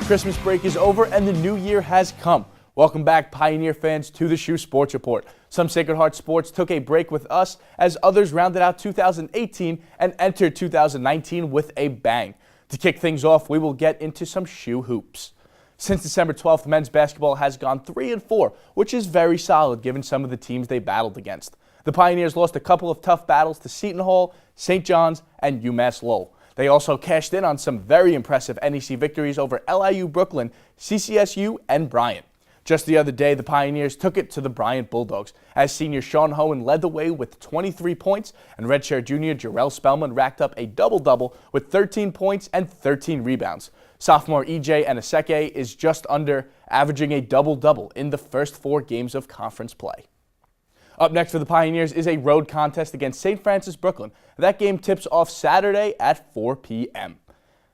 Christmas break is over and the new year has come. Welcome back, Pioneer fans, to the SHU Sports Report. Some Sacred Heart sports took a break with us as others rounded out 2018 and entered 2019 with a bang. To kick things off, we will get into some SHU hoops. Since December 12th, men's basketball has gone 3-4, which is very solid given some of the teams they battled against. The Pioneers lost a couple of tough battles to Seton Hall, St. John's, and UMass Lowell. They also cashed in on some very impressive NEC victories over LIU Brooklyn, CCSU, and Bryant. Just the other day, the Pioneers took it to the Bryant Bulldogs as senior Sean Hohen led the way with 23 points, and redshirt junior Jarrell Spellman racked up a double-double with 13 points and 13 rebounds. Sophomore EJ Anaseke is just under averaging a double-double in the first 4 games of conference play. Up next for the Pioneers is a road contest against St. Francis Brooklyn. That game tips off Saturday at 4 p.m.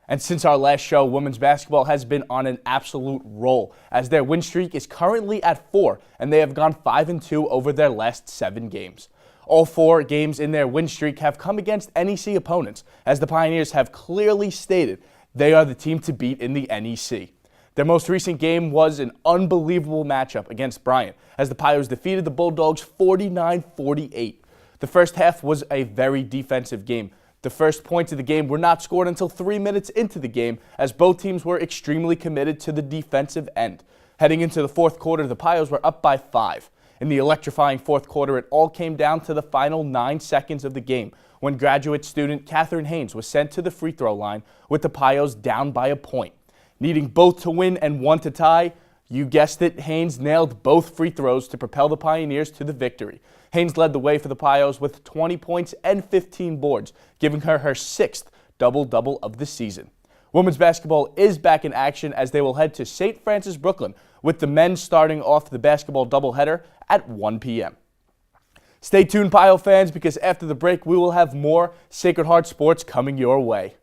And since our last show, women's basketball has been on an absolute roll as their win streak is currently at 4, and they have gone 5-2 over their last 7 games. All 4 games in their win streak have come against NEC opponents, as the Pioneers have clearly stated they are the team to beat in the NEC. Their most recent game was an unbelievable matchup against Bryant, as the Pios defeated the Bulldogs 49-48. The first half was a very defensive game. The first points of the game were not scored until 3 minutes into the game, as both teams were extremely committed to the defensive end. Heading into the fourth quarter, the Pios were up by 5. In the electrifying fourth quarter, it all came down to the final 9 seconds of the game, when graduate student Catherine Haynes was sent to the free throw line with the Pios down by a point. Needing both to win and 1 to tie, you guessed it, Haynes nailed both free throws to propel the Pioneers to the victory. Haynes led the way for the Pios with 20 points and 15 boards, giving her her 6th double-double of the season. Women's basketball is back in action as they will head to St. Francis Brooklyn, with the men starting off the basketball doubleheader at 1 p.m. Stay tuned, Pio fans, because after the break we will have more Sacred Heart sports coming your way.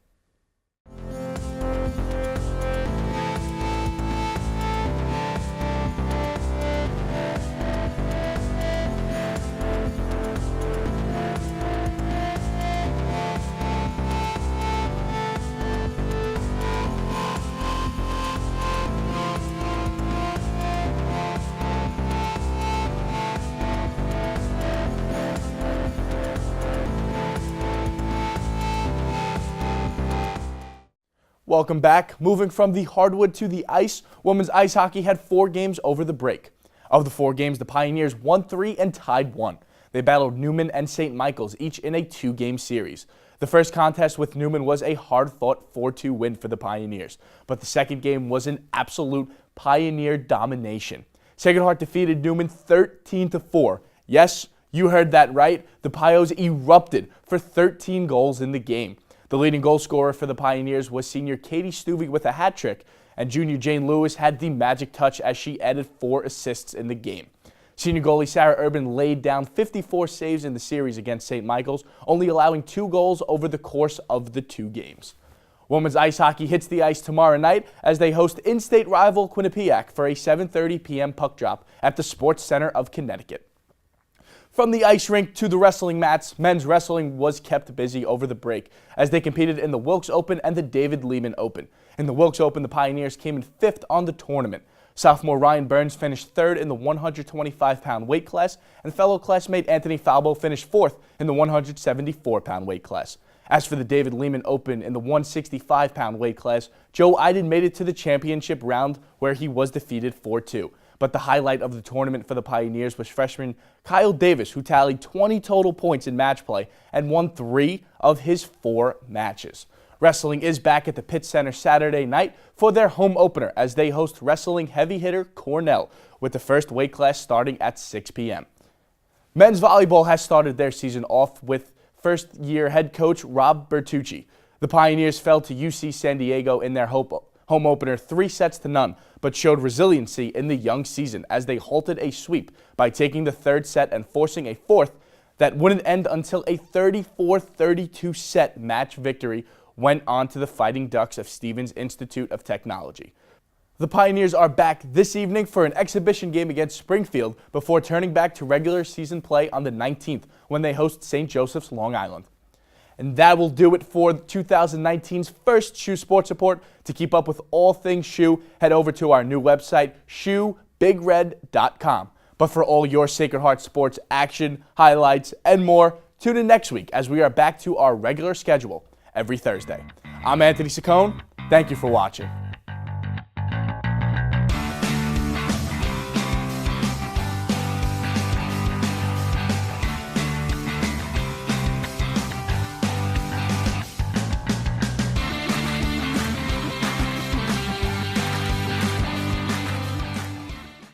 Welcome back. Moving from the hardwood to the ice, women's ice hockey had 4 games over the break. Of the 4 games, the Pioneers won 3 and tied 1. They battled Newman and St. Michael's, each in a 2-game series. The first contest with Newman was a hard-fought 4-2 win for the Pioneers, but the second game was an absolute Pioneer domination. Sacred Heart defeated Newman 13-4. Yes, you heard that right. The Pios erupted for 13 goals in the game. The leading goal scorer for the Pioneers was senior Katie Stuvey with a hat trick, and junior Jane Lewis had the magic touch as she added 4 assists in the game. Senior goalie Sarah Urban laid down 54 saves in the series against St. Michael's, only allowing 2 goals over the course of the 2 games. Women's ice hockey hits the ice tomorrow night as they host in-state rival Quinnipiac for a 7:30 p.m. puck drop at the Sports Center of Connecticut. From the ice rink to the wrestling mats, men's wrestling was kept busy over the break as they competed in the Wilkes Open and the David Lehman Open. In the Wilkes Open, the Pioneers came in 5th on the tournament. Sophomore Ryan Burns finished 3rd in the 125-pound weight class, and fellow classmate Anthony Falbo finished 4th in the 174-pound weight class. As for the David Lehman Open in the 165-pound weight class, Joe Iden made it to the championship round where he was defeated 4-2. But the highlight of the tournament for the Pioneers was freshman Kyle Davis, who tallied 20 total points in match play and won 3 of his 4 matches. Wrestling is back at the Pitt Center Saturday night for their home opener as they host wrestling heavy hitter Cornell, with the first weight class starting at 6 p.m. Men's volleyball has started their season off with first-year head coach Rob Bertucci. The Pioneers fell to UC San Diego in their home opener 3-0, but showed resiliency in the young season as they halted a sweep by taking the 3rd set and forcing a 4th that wouldn't end until a 34-32 set match victory went on to the Fighting Ducks of Stevens Institute of Technology. The Pioneers are back this evening for an exhibition game against Springfield before turning back to regular season play on the 19th when they host St. Joseph's Long Island. And that will do it for 2019's first SHU Sports Report. To keep up with all things SHU, head over to our new website, SHUBigRed.com. But for all your Sacred Heart sports action, highlights, and more, tune in next week as we are back to our regular schedule every Thursday. I'm Anthony Saccone. Thank you for watching.